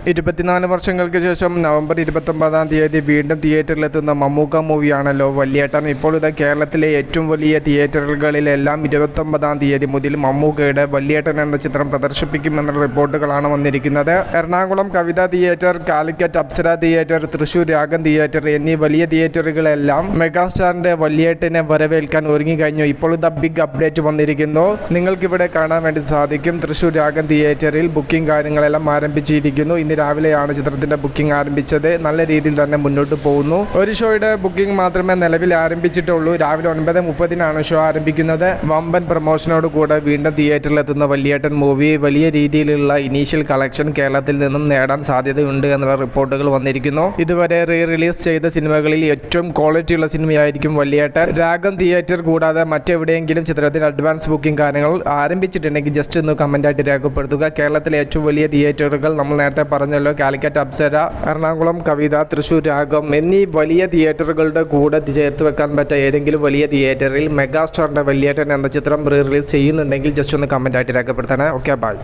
24 വർഷങ്ങൾക്ക് ശേഷം നവംബർ 29-ാം തീയതി വീണ്ടും തിയേറ്ററിലെത്തുന്ന മമ്മൂക്ക മൂവിയാണല്ലോ വല്യേട്ടൻ. ഇപ്പോൾ ഇത് കേരളത്തിലെ ഏറ്റവും വലിയ തിയേറ്ററുകളിലെല്ലാം 29-ാം തീയതി മുതൽ മമ്മൂക്കയുടെ വല്യേട്ടൻ എന്ന ചിത്രം പ്രദർശിപ്പിക്കുമെന്ന റിപ്പോർട്ടുകളാണ് വന്നിരിക്കുന്നത്. എറണാകുളം കവിത തിയേറ്റർ, കാലിക്കറ്റ് അപ്സര തിയേറ്റർ, തൃശൂർ രാഗം തിയേറ്റർ എന്നീ വലിയ തിയേറ്ററുകളെല്ലാം മെഗാസ്റ്റാറിന്റെ വല്യേട്ടനെ വരവേൽക്കാൻ ഒരുങ്ങിക്കഴിഞ്ഞു. ഇപ്പോൾ ഇത് ബിഗ് അപ്ഡേറ്റ് വന്നിരിക്കുന്നു. നിങ്ങൾക്കിവിടെ കാണാൻ വേണ്ടി സാധിക്കും. തൃശൂർ രാഗം തിയേറ്ററിൽ ബുക്കിംഗ് കാര്യങ്ങളെല്ലാം ആരംഭിച്ചിരിക്കുന്നു. ഇന്ന് രാവിലെയാണ് ചിത്രത്തിന്റെ ബുക്കിംഗ് ആരംഭിച്ചത്. നല്ല രീതിയിൽ തന്നെ മുന്നോട്ട് പോകുന്നു. ഒരു ഷോയുടെ ബുക്കിംഗ് മാത്രമേ നിലവിൽ ആരംഭിച്ചിട്ടുള്ളൂ. രാവിലെ 9:30 ഷോ ആരംഭിക്കുന്നത്. വമ്പൻ പ്രൊമോഷനോട് കൂടെ വീണ്ടും തിയേറ്ററിലെത്തുന്ന വല്യേട്ടൻ മൂവി വലിയ രീതിയിലുള്ള ഇനീഷ്യൽ കളക്ഷൻ കേരളത്തിൽ നിന്നും നേടാൻ സാധ്യതയുണ്ട് എന്നുള്ള റിപ്പോർട്ടുകൾ വന്നിരിക്കുന്നു. ഇതുവരെ റിലീസ് ചെയ്ത സിനിമകളിൽ ഏറ്റവും ക്വാളിറ്റിയുള്ള സിനിമയായിരിക്കും വല്യേട്ടൻ. രാഗം തിയേറ്റർ കൂടാതെ മറ്റെവിടെയെങ്കിലും ചിത്രത്തിന് അഡ്വാൻസ് ബുക്കിംഗ് കാര്യങ്ങൾ ആരംഭിച്ചിട്ടുണ്ടെങ്കിൽ ജസ്റ്റ് ഒന്ന് കമന്റായിട്ട് രേഖപ്പെടുത്തുക. കേരളത്തിലെ ഏറ്റവും വലിയ തിയേറ്ററുകൾ നമ്മൾ നേരത്തെ പറഞ്ഞല്ലോ, കാലിക്കറ്റ് അപ്സര, എറണാകുളം കവിത, തൃശൂർ രാഗം എന്നീ വലിയ തിയേറ്ററുകളുടെ കൂടെ ചേർത്ത് വെക്കാൻ പറ്റിയ ഏതെങ്കിലും വലിയ തിയേറ്ററിൽ മെഗാസ്റ്റാറിന്റെ വല്യേട്ടൻ എന്ന ചിത്രം റിലീസ് ചെയ്യുന്നുണ്ടെങ്കിൽ ജസ്റ്റ് ഒന്ന് കമന്റ് ആയിട്ട് രേഖപ്പെടുത്തണേ. Okay, by.